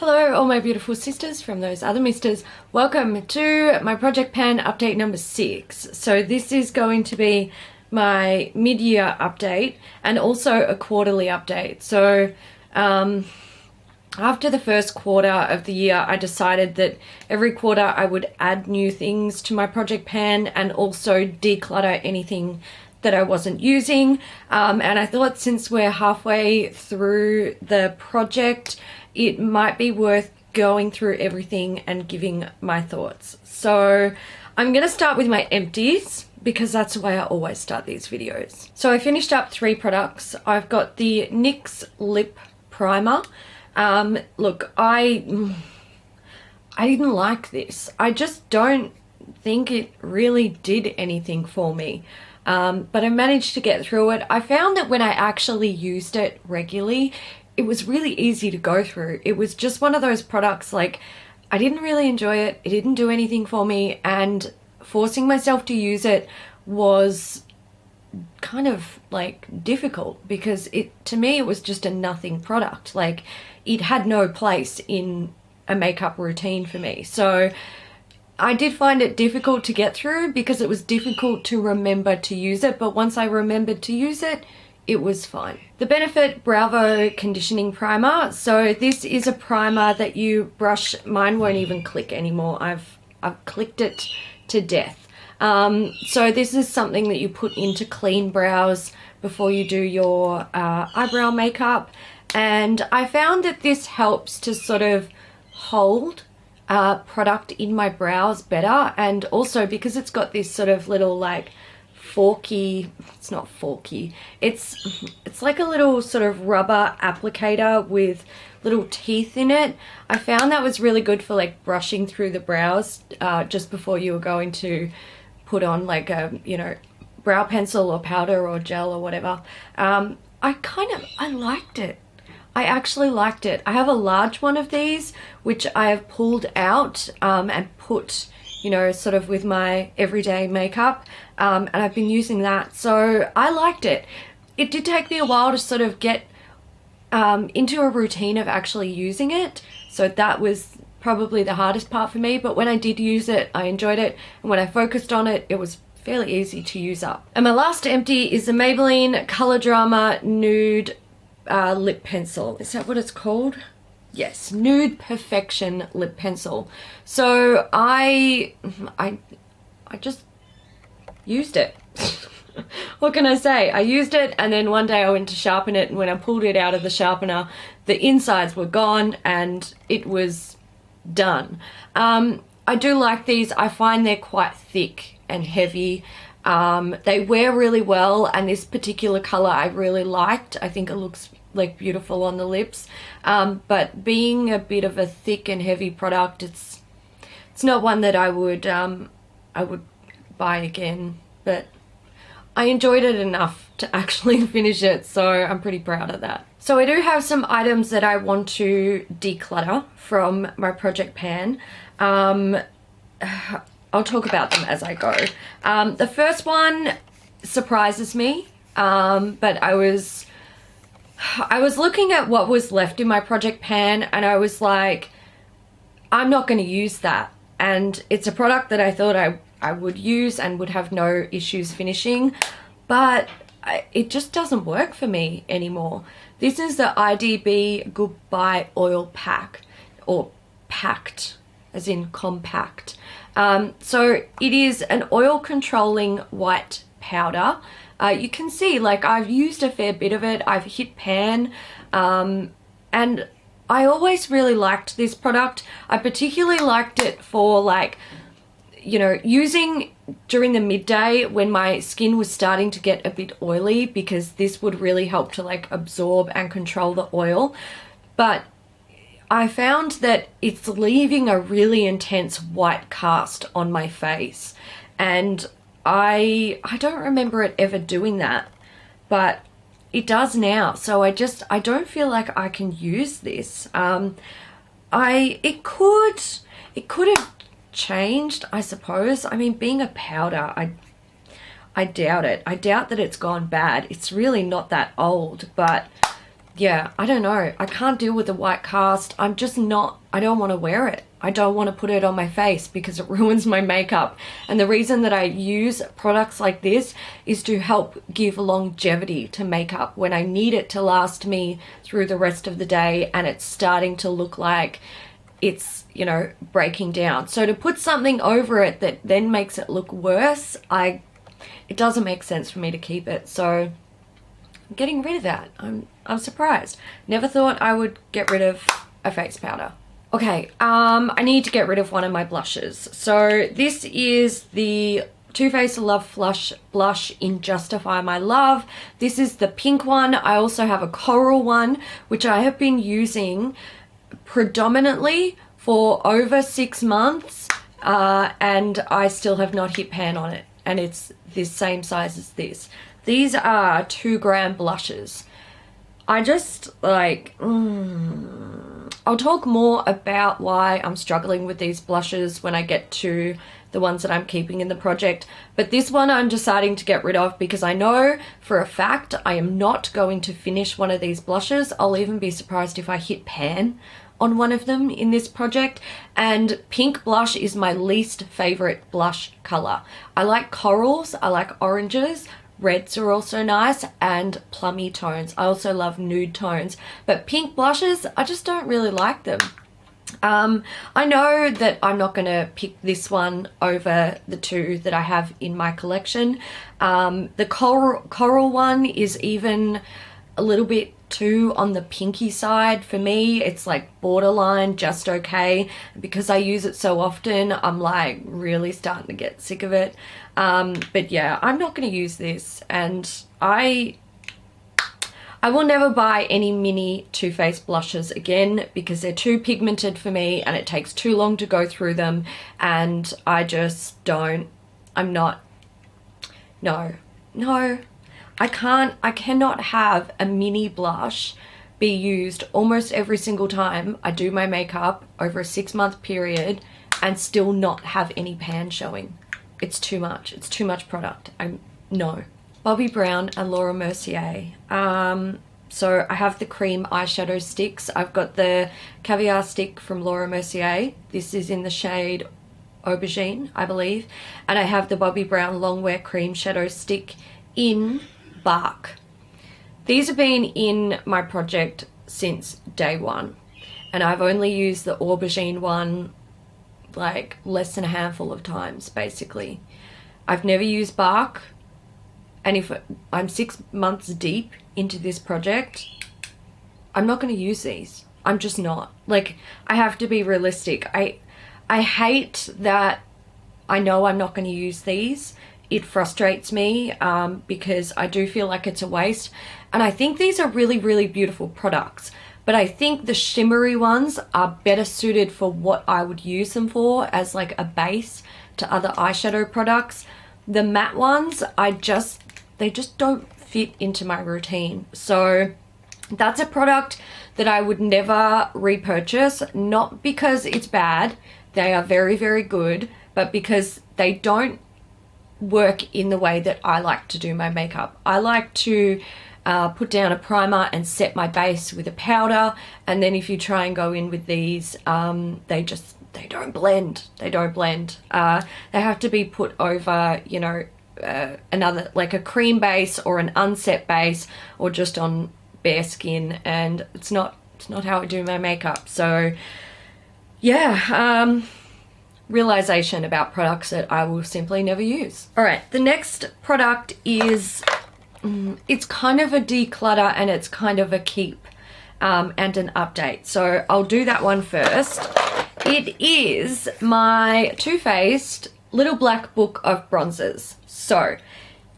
Hello all my beautiful sisters from those other misters. Welcome to my project pan update number 6. So this is going to be my mid-year update and also a quarterly update. So after the first quarter of the year, I decided that every quarter I would add new things to my project pan and also declutter anything that I wasn't using. And I thought since we're halfway through the project, it might be worth going through everything and giving my thoughts. So I'm going to start with my empties because that's the way I always start these videos. So I finished up 3 products. I've got the NYX Lip Primer. Look, I didn't like this. I just don't think it really did anything for me. But I managed to get through it. I found that when I actually used it regularly, it was really easy to go through. It was just one of those products, like, I didn't really enjoy it. It didn't do anything for me, and forcing myself to use it was kind of like difficult because to me it was just a nothing product. Like, it had no place in a makeup routine for me. So I did find it difficult to get through because it was difficult to remember to use it, but once I remembered to use it, it was fine. The Benefit Bravo Conditioning Primer. So this is a primer that you brush. Mine won't even click anymore. I've clicked it to death. So this is something that you put into clean brows before you do your eyebrow makeup. And I found that this helps to sort of hold product in my brows better. And also because it's got this sort of little like forky, it's not forky, it's like a little sort of rubber applicator with little teeth in it. I found that was really good for like brushing through the brows just before you were going to put on like a, you know, brow pencil or powder or gel or whatever. I liked it. I actually liked it. I have a large one of these which I have pulled out and put, you know, sort of with my everyday makeup, and I've been using that, so I liked it. It did take me a while to sort of get into a routine of actually using it, so that was probably the hardest part for me, but when I did use it, I enjoyed it, and when I focused on it, it was fairly easy to use up. And my last empty is the Maybelline Color Drama Nude Lip Pencil. Is that what it's called? Yes, Nude Perfection Lip Pencil. So I just used it. What can I say? I used it, and then one day I went to sharpen it, and when I pulled it out of the sharpener, the insides were gone and it was done. I do like these. I find they're quite thick and heavy. They wear really well, and this particular color I really liked. I think it looks like beautiful on the lips, but being a bit of a thick and heavy product, it's not one that I would buy again, but I enjoyed it enough to actually finish it, so I'm pretty proud of that. So I do have some items that I want to declutter from my project pan. I'll talk about them as I go. The first one surprises me, but I was looking at what was left in my project pan, and I was like, I'm not going to use that. And it's a product that I thought I would use and would have no issues finishing, but it just doesn't work for me anymore. This is the IDB Goodbye Oil Pack, or packed, as in compact. So it is an oil controlling white powder. You can see, like, I've used a fair bit of it. I've hit pan, and I always really liked this product. I particularly liked it for, like, you know, using during the midday when my skin was starting to get a bit oily, because this would really help to like absorb and control the oil. But I found that it's leaving a really intense white cast on my face, and I don't remember it ever doing that, but it does now. So I don't feel like I can use this. It could have changed, I suppose. I mean, being a powder, I doubt it. I doubt that it's gone bad. It's really not that old, but yeah, I don't know. I can't deal with the white cast. I'm just not, I don't want to wear it. I don't want to put it on my face because it ruins my makeup. And the reason that I use products like this is to help give longevity to makeup when I need it to last me through the rest of the day and it's starting to look like it's, you know, breaking down. So to put something over it that then makes it look worse, it doesn't make sense for me to keep it. So I'm getting rid of that. I'm surprised. Never thought I would get rid of a face powder. Okay, I need to get rid of one of my blushes. So this is the Too Faced Love Flush blush in Justify My Love. This is the pink one. I also have a coral one, which I have been using predominantly for over 6 months, and I still have not hit pan on it. And it's this same size as this. These are 2-gram blushes. I just like, I'll talk more about why I'm struggling with these blushes when I get to the ones that I'm keeping in the project. But this one I'm deciding to get rid of because I know for a fact I am not going to finish one of these blushes. I'll even be surprised if I hit pan on one of them in this project. And pink blush is my least favorite blush color. I like corals, I like oranges, reds are also nice, and plummy tones. I also love nude tones, but pink blushes, I just don't really like them. I know that I'm not going to pick this one over the two that I have in my collection. The coral one is even a little bit too on the pinky side for me. It's like borderline just okay. Because I use it so often, I'm like really starting to get sick of it. But yeah, I'm not going to use this, and I will never buy any mini Too Faced blushes again because they're too pigmented for me and it takes too long to go through them, and I just don't, no, I cannot have a mini blush be used almost every single time I do my makeup over a 6-month period and still not have any pan showing. It's too much. It's too much product. No. Bobbi Brown and Laura Mercier. So I have the cream eyeshadow sticks. I've got the Caviar stick from Laura Mercier. This is in the shade Aubergine, I believe. And I have the Bobbi Brown Longwear cream shadow stick in Bark. These have been in my project since day one, and I've only used the Aubergine one like less than a handful of times basically. I've never used Bark, and if I'm 6 months deep into this project, I'm not going to use these. I'm just not. Like, I have to be realistic. I hate that I know I'm not going to use these. It frustrates me because I do feel like it's a waste. And I think these are really, really beautiful products. But I think the shimmery ones are better suited for what I would use them for as like a base to other eyeshadow products. The matte ones, they just don't fit into my routine. So that's a product that I would never repurchase, not because it's bad. They are very, very good, but because they don't work in the way that I like to do my makeup. I like to put down a primer and set my base with a powder, and then if you try and go in with these, they don't blend. They don't blend. They have to be put over, you know, another, like a cream base or an unset base, or just on bare skin, and it's not how I do my makeup. So yeah, realization about products that I will simply never use. All right, the next product is, it's kind of a declutter and it's kind of a keep and an update. So I'll do that one first. It is my Too Faced Little Black Book of Bronzers. So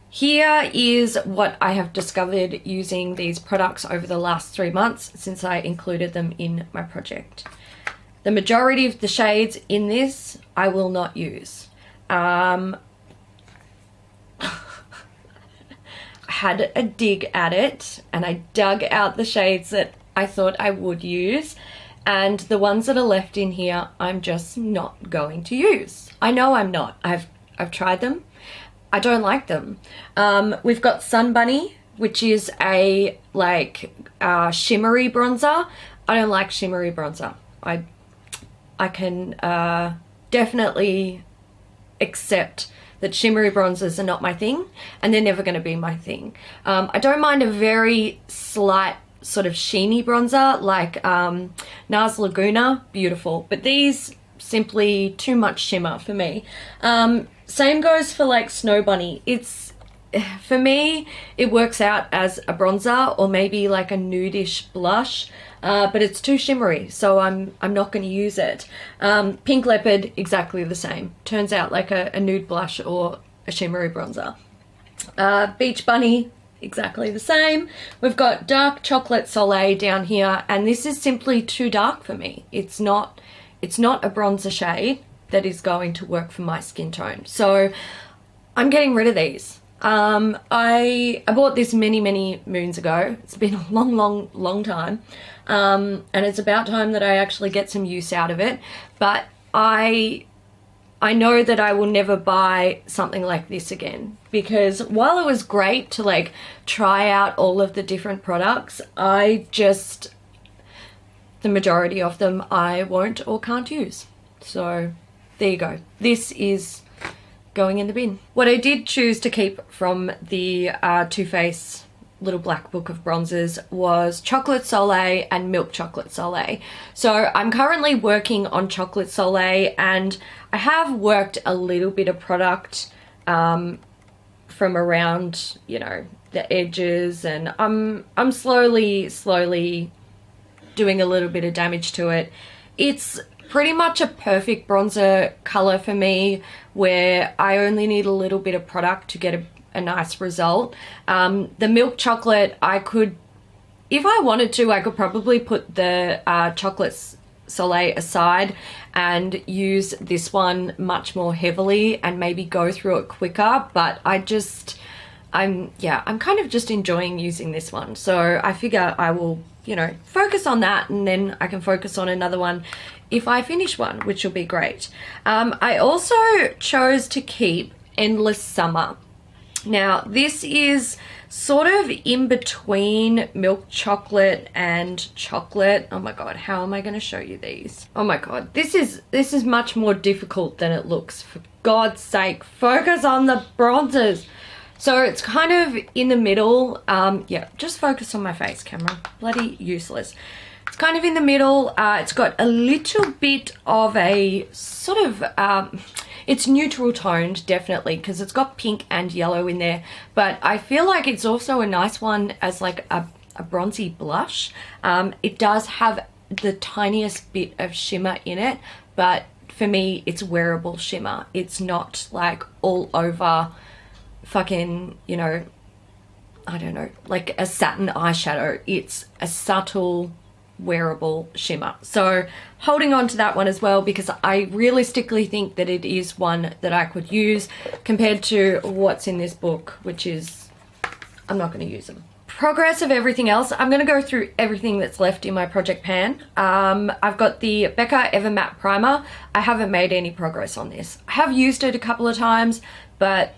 here is what I have discovered using these products over the last 3 months since I included them in my project. The majority of the shades in this I will not use. I had a dig at it and I dug out the shades that I thought I would use, and the ones that are left in here I'm just not going to use. I know I'm not. I've tried them. I don't like them. We've got Sun Bunny, which is a like shimmery bronzer. I don't like shimmery bronzer. I can definitely accept that shimmery bronzers are not my thing, and they're never going to be my thing. I don't mind a very slight sort of sheeny bronzer like NARS Laguna, beautiful, but these simply too much shimmer for me. Same goes for like Snow Bunny. For me, it works out as a bronzer or maybe like a nudish blush, but it's too shimmery, so I'm not going to use it. Pink Leopard, exactly the same. Turns out like a nude blush or a shimmery bronzer. Beach Bunny, exactly the same. We've got Dark Chocolate Soleil down here, and this is simply too dark for me. It's not a bronzer shade that is going to work for my skin tone, so I'm getting rid of these. I bought this many moons ago. It's been a long time, and it's about time that I actually get some use out of it. But I know that I will never buy something like this again, because while it was great to like try out all of the different products, the majority of them I won't or can't use. So there you go. This is going in the bin. What I did choose to keep from the Too Faced little black book of bronzers was Chocolate Soleil and Milk Chocolate Soleil. So I'm currently working on Chocolate Soleil, and I have worked a little bit of product from around, you know, the edges, and I'm slowly doing a little bit of damage to it. It's pretty much a perfect bronzer color for me, where I only need a little bit of product to get a nice result. The milk chocolate, I could, if I wanted to, I could probably put the Chocolate Soleil aside and use this one much more heavily and maybe go through it quicker, but I'm kind of just enjoying using this one. So I figure I will, you know, focus on that, and then I can focus on another one if I finish one, which will be great. I also chose to keep Endless Summer. Now, this is sort of in between milk chocolate and chocolate. Oh my god, how am I going to show you these? Oh my god, this is much more difficult than it looks. For God's sake, focus on the bronzers. So it's kind of in the middle. Yeah, just focus on my face, camera. Bloody useless. It's kind of in the middle. It's got a little bit of a sort of, it's neutral toned, definitely, because it's got pink and yellow in there. But I feel like it's also a nice one as like a bronzy blush. It does have the tiniest bit of shimmer in it, but for me, it's wearable shimmer. It's not like all over fucking, you know, I don't know, like a satin eyeshadow. It's a subtle wearable shimmer. So holding on to that one as well, because I realistically think that it is one that I could use compared to what's in this book, which is, I'm not going to use them. Progress of everything else. I'm going to go through everything that's left in my project pan. I've got the Becca Ever Matte Primer. I haven't made any progress on this. I have used it a couple of times, but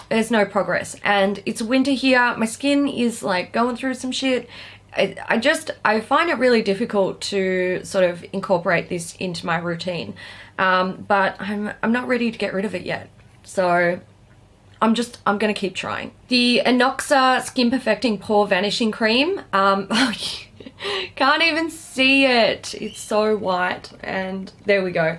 there's no progress, and it's winter here. My skin is like going through some shit. I find it really difficult to sort of incorporate this into my routine, but I'm not ready to get rid of it yet. So I'm gonna keep trying. The Inoxa Skin Perfecting Pore Vanishing Cream. Can't even see it. It's so white, and there we go.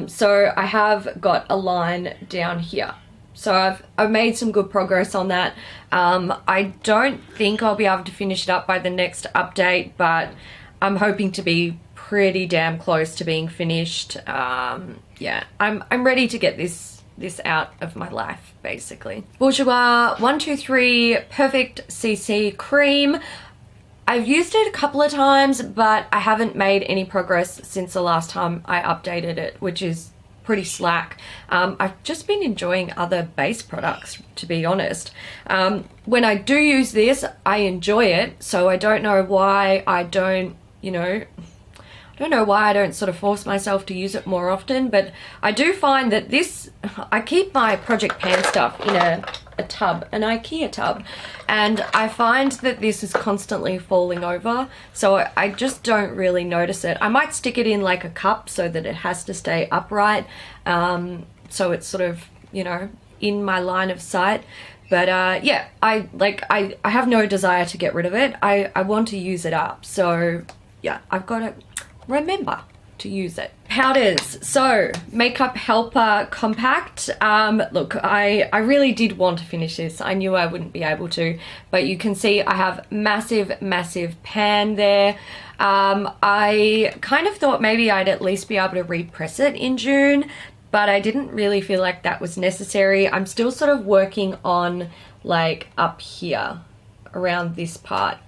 So I have got a line down here. So I've made some good progress on that. I don't think I'll be able to finish it up by the next update, but I'm hoping to be pretty damn close to being finished. Yeah, I'm ready to get this out of my life, basically. Bourjois 123 Perfect CC Cream. I've used it a couple of times, but I haven't made any progress since the last time I updated it, which is pretty slack. I've just been enjoying other base products, to be honest. When I do use this, I enjoy it, so I don't know why I don't, you know, I don't know why I don't sort of force myself to use it more often, but I do find that this, I keep my project pan stuff in a a tub, an IKEA tub, and I find that this is constantly falling over, so I just don't really notice it. I might stick it in like a cup so that it has to stay upright, so it's sort of, you know, in my line of sight. But yeah, I have no desire to get rid of it. I want to use it up, so yeah, I've got to remember to use it. Powders. So Makeup Helper Compact. Look, I really did want to finish this. I knew I wouldn't be able to, but you can see I have massive pan there. I kind of thought maybe I'd at least be able to repress it in June, but I didn't really feel like that was necessary. I'm still sort of working on like up here around this part,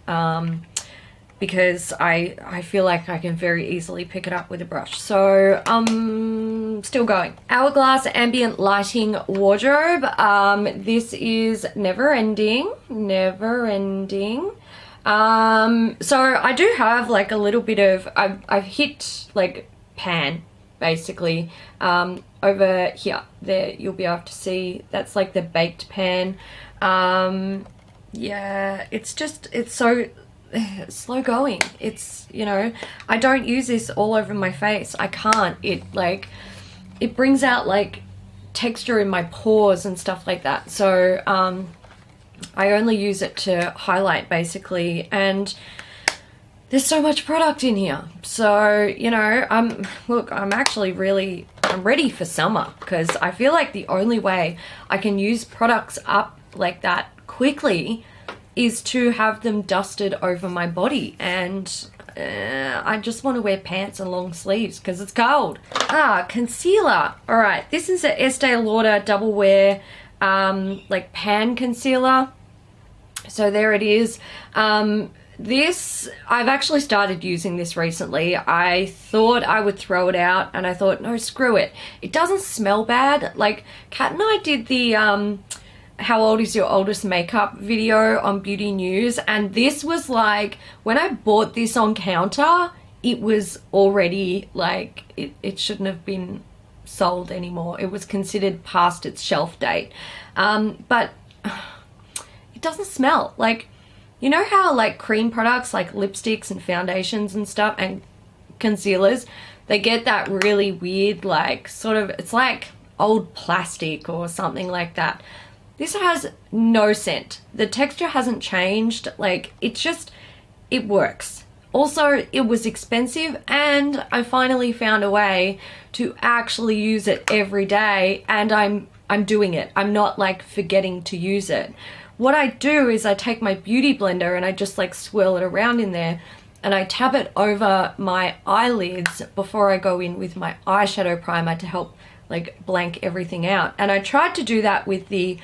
because I feel like I can very easily pick it up with a brush. So still going. Hourglass Ambient Lighting Wardrobe. This is never ending. So I do have like a little bit of, I've hit like pan basically over here. There you'll be able to see that's like the baked pan. Yeah, it's so slow going. It's, you know, I don't use this all over my face. I can't. It brings out like texture in my pores and stuff like that. So I only use it to highlight basically, and there's so much product in here. So, you know, look, I'm ready for summer, because I feel like the only way I can use products up like that quickly is to have them dusted over my body, and I just want to wear pants and long sleeves because it's cold. Concealer. All right, this is a Estee Lauder Double Wear like pan concealer. So there it is. This, I've actually started using this recently. I thought I would throw it out, and I thought, no, screw it. It doesn't smell bad. Like, Kat and I did the how old is your oldest makeup video on Beauty News, and this was like, when I bought this on counter, it was already like, it shouldn't have been sold anymore. It was considered past its shelf date. But it doesn't smell. Like, you know how like cream products like lipsticks and foundations and stuff and concealers, they get that really weird like sort of, it's like old plastic or something like that. This has no scent. The texture hasn't changed. Like, it's just, it works. Also, it was expensive, and I finally found a way to actually use it every day, and I'm doing it. I'm not like forgetting to use it. What I do is I take my beauty blender and I just like swirl it around in there, and I tap it over my eyelids before I go in with my eyeshadow primer to help like blank everything out. And I tried to do that with the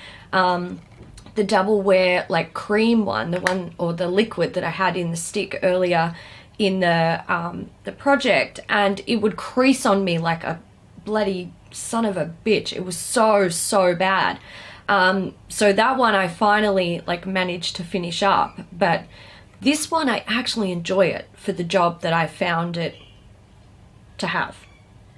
Double Wear like cream one, the one, or the liquid that I had in the stick earlier in the project, and it would crease on me like a bloody son of a bitch. It was so bad. So that one I finally like managed to finish up, but this one I actually enjoy it for the job that I found it to have.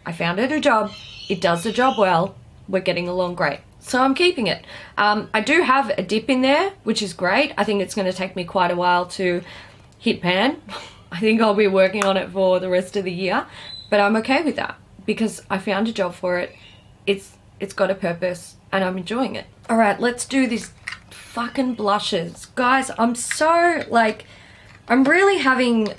I found it a job. It does the job well. We're getting along great. So I'm keeping it. I do have a dip in there, which is great. I think it's going to take me quite a while to hit pan. I think I'll be working on it for the rest of the year, but I'm okay with that because I found a job for it. It's got a purpose and I'm enjoying it. All right, let's do these fucking blushes. Guys, I'm so like, I'm really having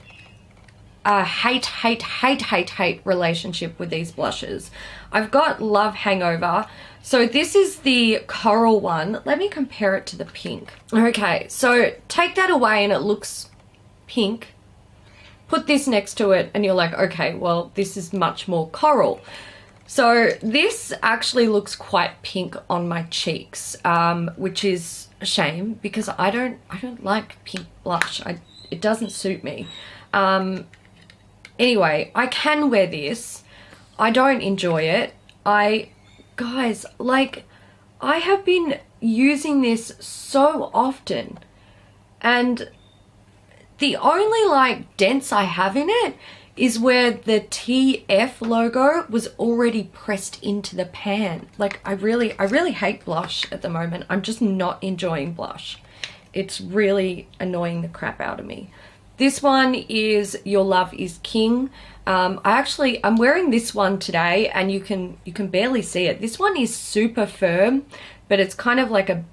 a hate relationship with these blushes. I've got Love Hangover. So this is the coral one. Let me compare it to the pink. Okay, so take that away and it looks pink. Put this next to it and you're like, okay, well, this is much more coral. So this actually looks quite pink on my cheeks, which is a shame because I don't like pink blush. It doesn't suit me. Anyway, I can wear this. I don't enjoy it. Guys, like, I have been using this so often, and the only like dents I have in it is where the TF logo was already pressed into the pan. Like I really hate blush at the moment. I'm just not enjoying blush. It's really annoying the crap out of me. This one is Your Love Is King. I'm wearing this one today, and you can barely see it. This one is super firm, but it's kind of like a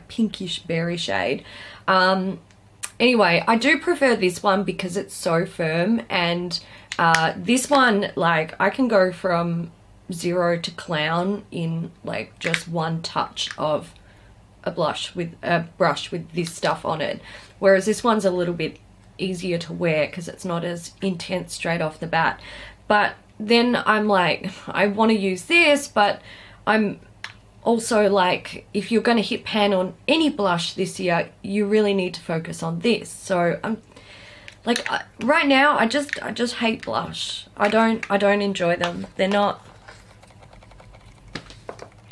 pinkish berry shade. Anyway, I do prefer this one because it's so firm, and this one, like, I can go from 0 to clown in like just one touch of a brush with this stuff on it, whereas this one's a little bit easier to wear because it's not as intense straight off the bat. But then I'm like, I want to use this, but I'm also like, if you're going to hit pan on any blush this year, you really need to focus on this. So I'm like, right now I just hate blush. I don't enjoy them. They're not,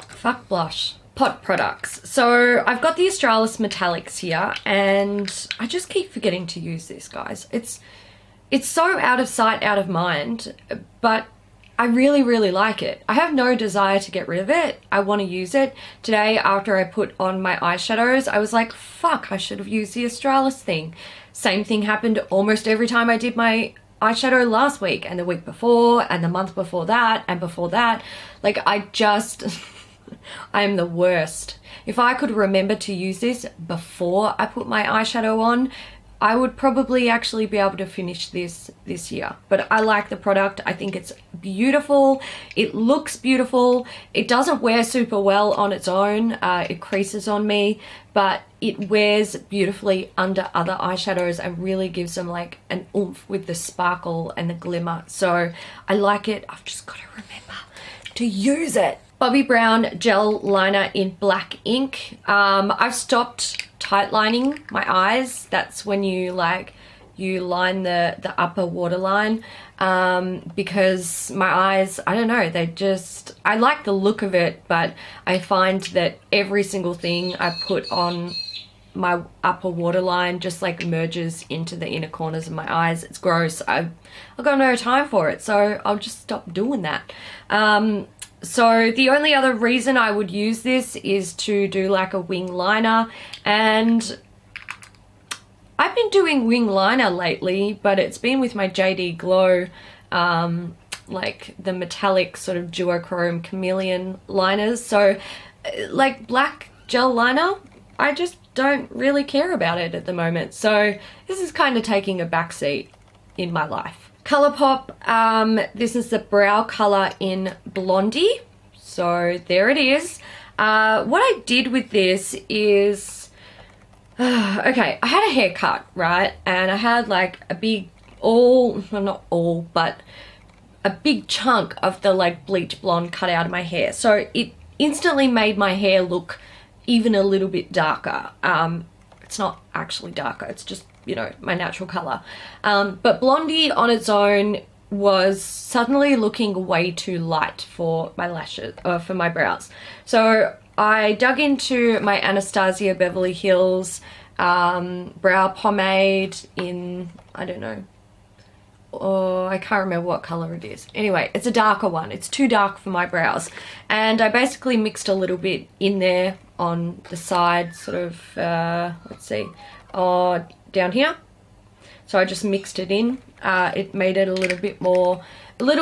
fuck blush. Pot products. So I've got the Australis Metallics here, and I just keep forgetting to use this, guys. It's so out of sight, out of mind, but I really like it. I have no desire to get rid of it. I want to use it. Today, after I put on my eyeshadows, I was like, fuck, I should have used the Australis thing. Same thing happened almost every time I did my eyeshadow last week, and the week before, and the month before that, and before that. Like, I am the worst. If I could remember to use this before I put my eyeshadow on, I would probably actually be able to finish this year. But I like the product. I think it's beautiful. It looks beautiful. It doesn't wear super well on its own. It creases on me, but it wears beautifully under other eyeshadows and really gives them like an oomph with the sparkle and the glimmer. So I like it. I've just got to remember to use it. Bobbi Brown gel liner in black ink. I've stopped tight lining my eyes. That's when you line the upper waterline, because my eyes, I don't know, I like the look of it, but I find that every single thing I put on my upper waterline just like merges into the inner corners of my eyes. It's gross. I've got no time for it, so I'll just stop doing that. So the only other reason I would use this is to do like a wing liner, and I've been doing wing liner lately, but it's been with my JD Glow, like the metallic sort of duochrome chameleon liners. So like black gel liner, I just don't really care about it at the moment. So this is kind of taking a backseat in my life. Colourpop, this is the brow colour in Blondie. So there it is. What I did with this is, okay, I had a haircut, right? And I had like a big, not all, but a big chunk of the like bleach blonde cut out of my hair. So it instantly made my hair look even a little bit darker. It's not actually darker, it's just, you know, my natural color. But Blondie on its own was suddenly looking way too light for my lashes, or for my brows. So I dug into my Anastasia Beverly Hills brow pomade in, I don't know, I can't remember what color it is. Anyway, it's a darker one. It's too dark for my brows. And I basically mixed a little bit in there on the side, sort of, let's see, down here. So I just mixed it in. It made it a little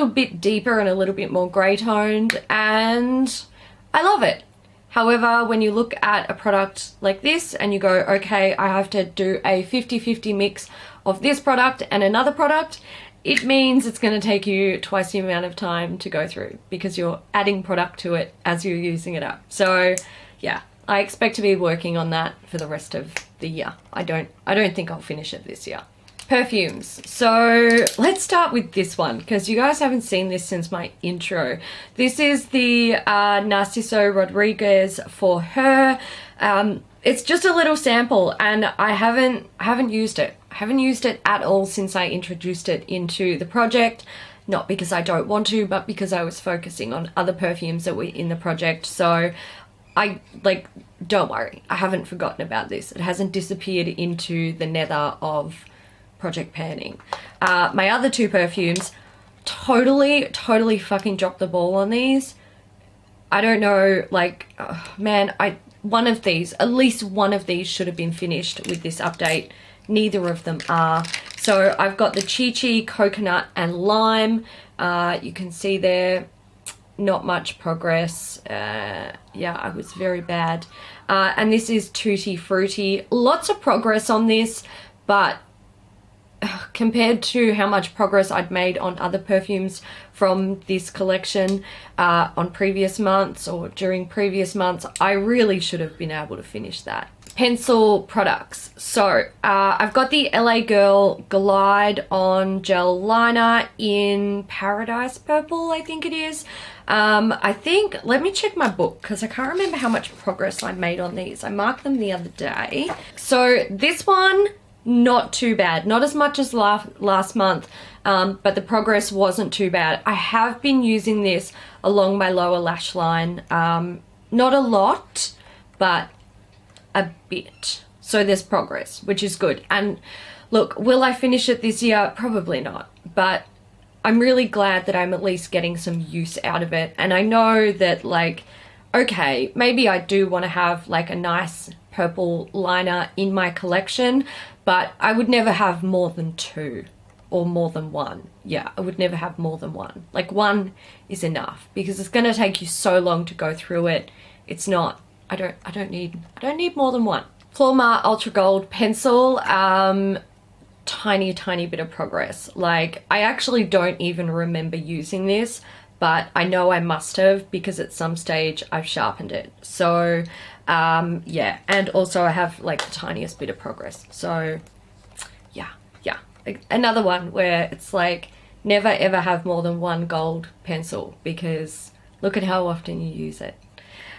bit deeper and a little bit more grey toned, and I love it. However, when you look at a product like this and you go, okay, I have to do a 50-50 mix of this product and another product, it means it's going to take you twice the amount of time to go through because you're adding product to it as you're using it up. So yeah, I expect to be working on that for the rest of the year. I don't think I'll finish it this year. Perfumes. So let's start with this one because you guys haven't seen this since my intro. This is the Narciso Rodriguez For Her. It's just a little sample, and I haven't used it. I haven't used it at all since I introduced it into the project. Not because I don't want to, but because I was focusing on other perfumes that were in the project. So don't worry, I haven't forgotten about this. It hasn't disappeared into the nether of project panning. My other two perfumes, totally fucking dropped the ball on these. I don't know, like, man, one of these, at least one of these should have been finished with this update. Neither of them are. So I've got the Chi Chi Coconut and Lime. You can see there, not much progress. Yeah, I was very bad. And this is Tutti Frutti. Lots of progress on this, but compared to how much progress I'd made on other perfumes from this collection on previous months or during previous months, I really should have been able to finish that. Pencil products. So I've got the LA Girl Glide On Gel Liner in Paradise Purple, I think it is. I think, let me check my book because I can't remember how much progress I made on these. I marked them the other day. So this one, not too bad. Not as much as last month, but the progress wasn't too bad. I have been using this along my lower lash line. Not a lot, but a bit. So there's progress, which is good. And look, will I finish it this year? Probably not. But I'm really glad that I'm at least getting some use out of it. And I know that, like, okay, maybe I do want to have like a nice purple liner in my collection, but I would never have more than two or more than one. Yeah, I would never have more than one. Like, one is enough because it's going to take you so long to go through it. It's not, I don't need more than one. Flormar Ultra Gold Pencil, tiny bit of progress. Like, I actually don't even remember using this, but I know I must have because at some stage I've sharpened it. So yeah, and also I have like the tiniest bit of progress. So yeah, another one where it's like never ever have more than one gold pencil because look at how often you use it.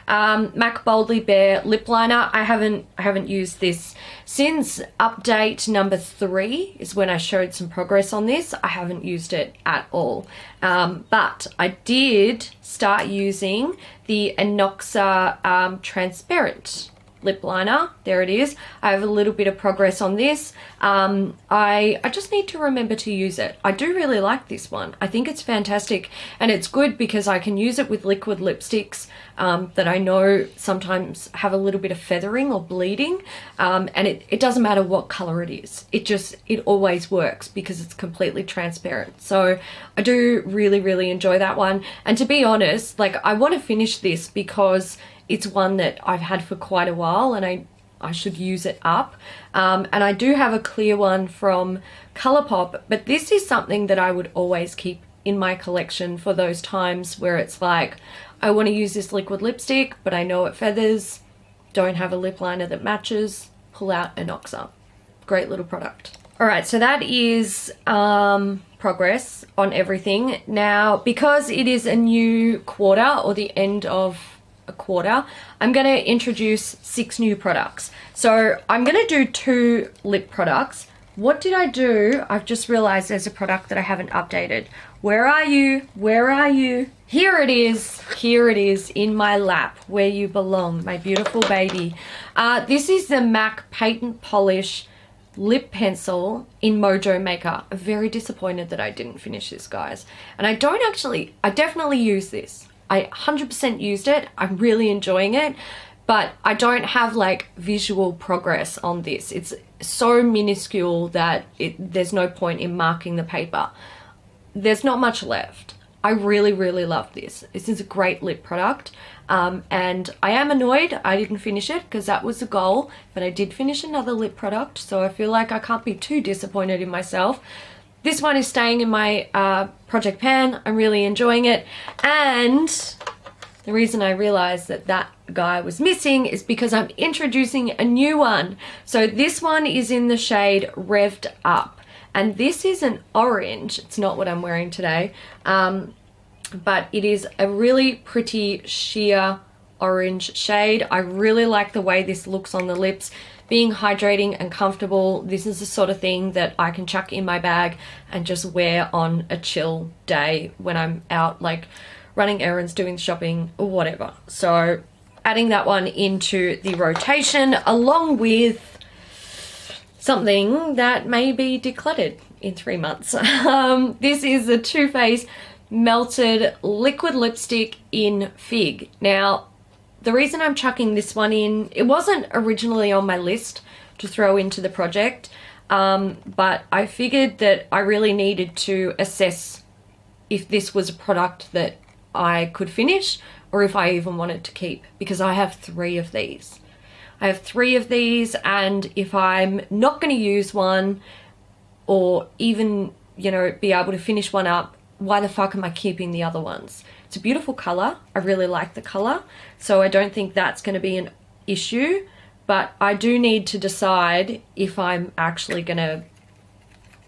MAC Boldly Bare lip liner. I haven't used this since update number 3 is when I showed some progress on this. I haven't used it at all, but I did start using the Inoxa transparent lip liner. There it is. I have a little bit of progress on this. I just need to remember to use it. I do really like this one. I think it's fantastic, and it's good because I can use it with liquid lipsticks that I know sometimes have a little bit of feathering or bleeding, and it doesn't matter what color it is. It always works because it's completely transparent. So I do really enjoy that one. And to be honest, like, I want to finish this because it's one that I've had for quite a while and I should use it up. And I do have a clear one from Colourpop, but this is something that I would always keep in my collection for those times where it's like, I want to use this liquid lipstick, but I know it feathers, don't have a lip liner that matches, pull out Inoxa. Great little product. All right, so that is progress on everything. Now, because it is a new quarter or the end of a quarter, I'm going to introduce 6 new products. So I'm going to do 2 lip products. What did I do? I've just realized there's a product that I haven't updated. Where are you? Where are you? Here it is. Here it is in my lap where you belong, my beautiful baby. This is the MAC Patent Polish lip pencil in Mojo Maker. I'm very disappointed that I didn't finish this, guys. And I definitely use this. I 100% used it. I'm really enjoying it, but I don't have like visual progress on this. It's so minuscule that there's no point in marking the paper. There's not much left. I really love this. This is a great lip product. And I am annoyed I didn't finish it because that was the goal, but I did finish another lip product. So I feel like I can't be too disappointed in myself. This one is staying in my project pan. I'm really enjoying it. And the reason I realized that guy was missing is because I'm introducing a new one. So this one is in the shade Revved Up. And this is an orange. It's not what I'm wearing today. But it is a really pretty sheer orange shade. I really like the way this looks on the lips. Being hydrating and comfortable, this is the sort of thing that I can chuck in my bag and just wear on a chill day when I'm out, like running errands, doing shopping, or whatever. So adding that one into the rotation along with something that may be decluttered in 3 months. This is the Too Faced Melted Liquid Lipstick in Fig. Now, the reason I'm chucking this one in, it wasn't originally on my list to throw into the project, but I figured that I really needed to assess if this was a product that I could finish or if I even wanted to keep, because I have 3 of these. I have 3 of these, and if I'm not going to use one or even, you know, be able to finish one up, why the fuck am I keeping the other ones? It's a beautiful color. I really like the color, so I don't think that's going to be an issue, but I do need to decide if I'm actually going to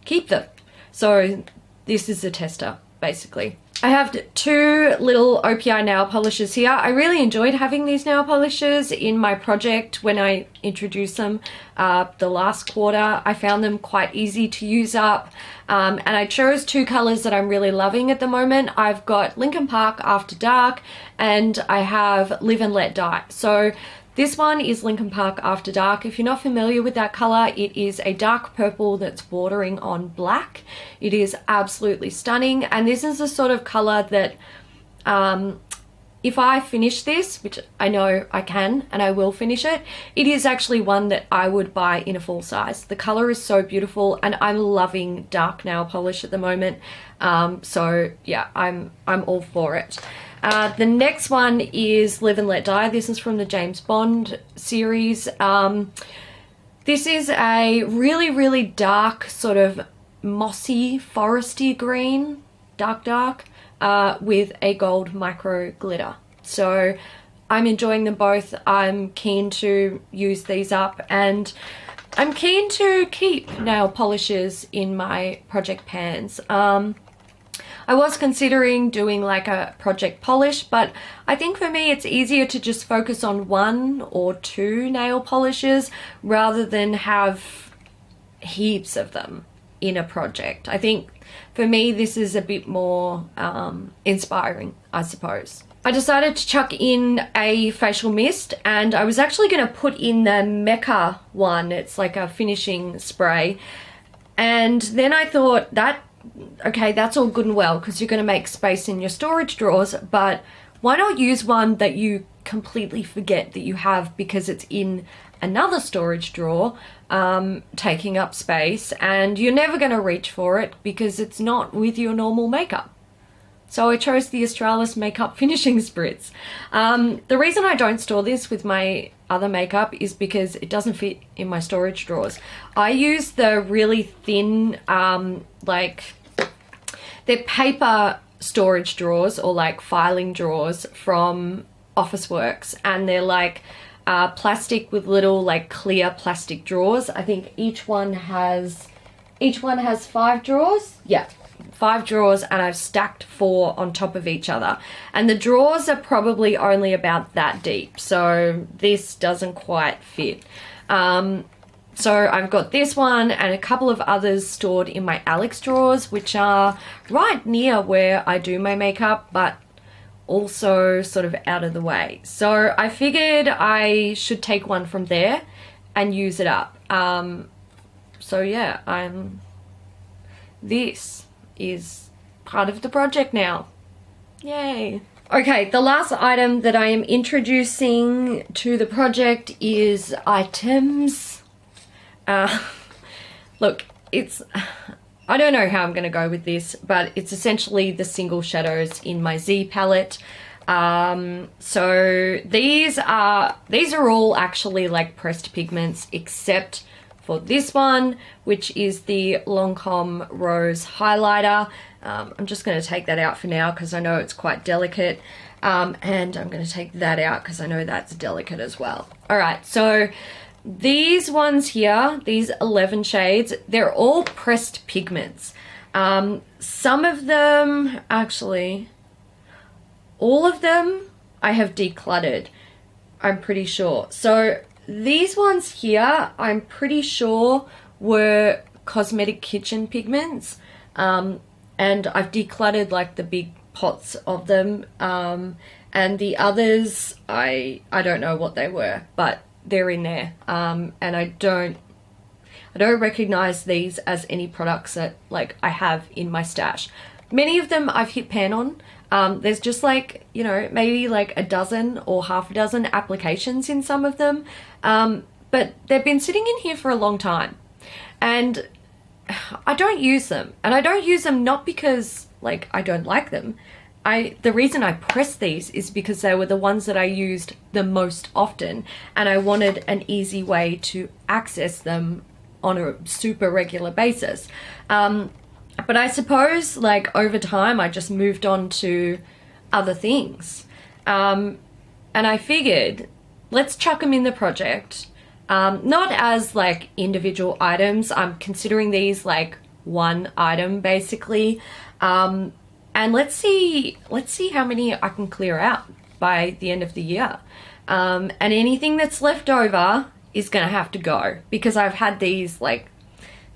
keep them. So this is a tester, basically. I have 2 little OPI nail polishes here. I really enjoyed having these nail polishes in my project when I introduced them the last quarter. I found them quite easy to use up, and I chose 2 colors that I'm really loving at the moment. I've got Linkin Park After Dark, and I have Live and Let Die. So this one is Linkin Park After Dark. If you're not familiar with that color, it is a dark purple that's bordering on black. It is absolutely stunning, and this is the sort of color that if I finish this, which I know I can and I will finish it, it is actually one that I would buy in a full size. The color is so beautiful, and I'm loving dark nail polish at the moment. So yeah, I'm all for it. The next one is Live and Let Die. This is from the James Bond series. This is a really, really dark, sort of mossy, foresty green, dark, with a gold micro glitter. So I'm enjoying them both. I'm keen to use these up, and I'm keen to keep nail polishes in my project pans. I was considering doing like a project polish, but I think for me it's easier to just focus on 1 or 2 nail polishes rather than have heaps of them in a project. I think for me this is a bit more inspiring, I suppose. I decided to chuck in a facial mist, and I was actually going to put in the Mecca one. It's like a finishing spray, and then I thought that, okay, that's all good and well because you're going to make space in your storage drawers, but why not use one that you completely forget that you have because it's in another storage drawer, taking up space, and you're never going to reach for it because it's not with your normal makeup. So I chose the Australis Makeup Finishing Spritz. The reason I don't store this with my other makeup is because it doesn't fit in my storage drawers. I use the really thin, like, they're paper storage drawers or like filing drawers from Officeworks, and they're like plastic with little like clear plastic drawers. I think each one has 5 drawers. Yeah, 5 drawers, and I've stacked 4 on top of each other, and the drawers are probably only about that deep, so this doesn't quite fit. So I've got this one and a couple of others stored in my Alex drawers, which are right near where I do my makeup, but also sort of out of the way. So I figured I should take one from there and use it up. So yeah, this is part of the project now. Yay. Okay, the last item that I am introducing to the project is items. Look, I don't know how I'm going to go with this, but it's essentially the single shadows in my Z palette. So these are all actually like pressed pigments, except for this one, which is the Lancome Rose highlighter. I'm just going to take that out for now because I know it's quite delicate, and I'm going to take that out because I know that's delicate as well. All right, so these ones here, these 11 shades, they're all pressed pigments. Some of them, actually, all of them I have decluttered, I'm pretty sure. So these ones here, I'm pretty sure were cosmetic kitchen pigments, and I've decluttered like the big pots of them, and the others, I don't know what they were, but they're in there, and I I don't recognize these as any products that like I have in my stash. Many of them I've hit pan on. There's just like, you know, maybe like a dozen or half a dozen applications in some of them. But they've been sitting in here for a long time and I don't use them. And I don't use them not because like I don't like them. The reason I pressed these is because they were the ones that I used the most often and I wanted an easy way to access them on a super regular basis. But I suppose like over time I just moved on to other things. And I figured let's chuck them in the project. Not as like individual items. I'm considering these like one item basically. And let's see how many I can clear out by the end of the year. And anything that's left over is gonna have to go because I've had these like,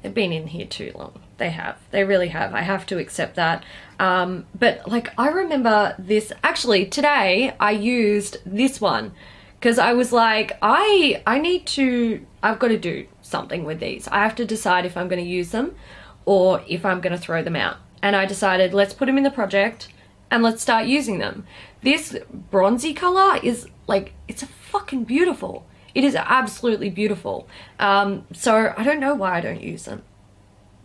they've been in here too long. They really have. I have to accept that. But like I remember this, actually today I used this one because I was like, I've got to do something with these. I have to decide if I'm going to use them or if I'm going to throw them out. And I decided let's put them in the project and let's start using them. This bronzy color is like, it's fucking beautiful. It is absolutely beautiful. So I don't know why I don't use them.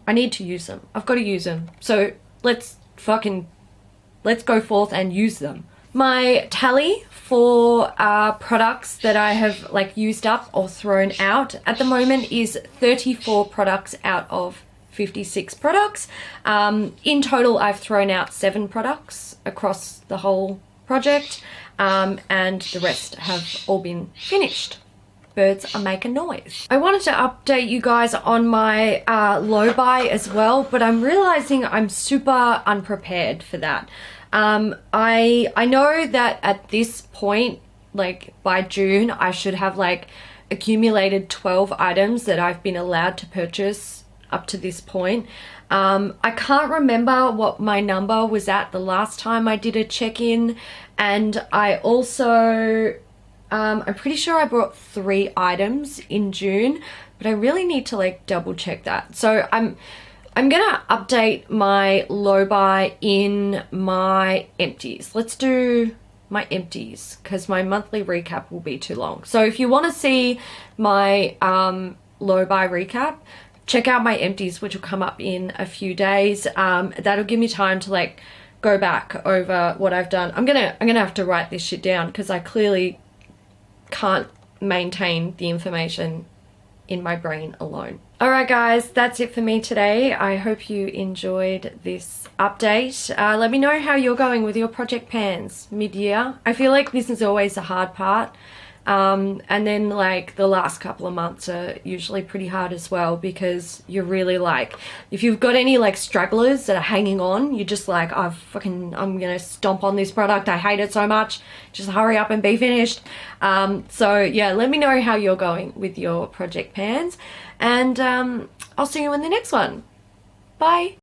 I need to use them. I've got to use them. So let's go forth and use them. My tally for products that I have like used up or thrown out at the moment is 34 products out of 56 products. In total, I've thrown out 7 products across the whole project, and the rest have all been finished. Birds are making noise. I wanted to update you guys on my low buy as well, but I'm realizing I'm super unprepared for that. I know that at this point, like by June, I should have like accumulated 12 items that I've been allowed to purchase up to this point. I can't remember what my number was at the last time I did a check-in, and I also I'm pretty sure I bought 3 items in June, but I really need to like double check that. So I'm gonna update my low buy in my empties. Let's do my empties because my monthly recap will be too long. So if you want to see my low buy recap, check out my empties, which will come up in a few days. That'll give me time to like go back over what I've done. I'm gonna have to write this shit down because I clearly can't maintain the information in my brain alone. Alright guys, that's it for me today. I hope you enjoyed this update. Let me know how you're going with your project pans mid-year. I feel like this is always the hard part. And then like the last couple of months are usually pretty hard as well because you're really like, if you've got any like stragglers that are hanging on, you're just like, I'm gonna stomp on this product, I hate it so much, just hurry up and be finished. So yeah, let me know how you're going with your project pans, and I'll see you in the next one. Bye.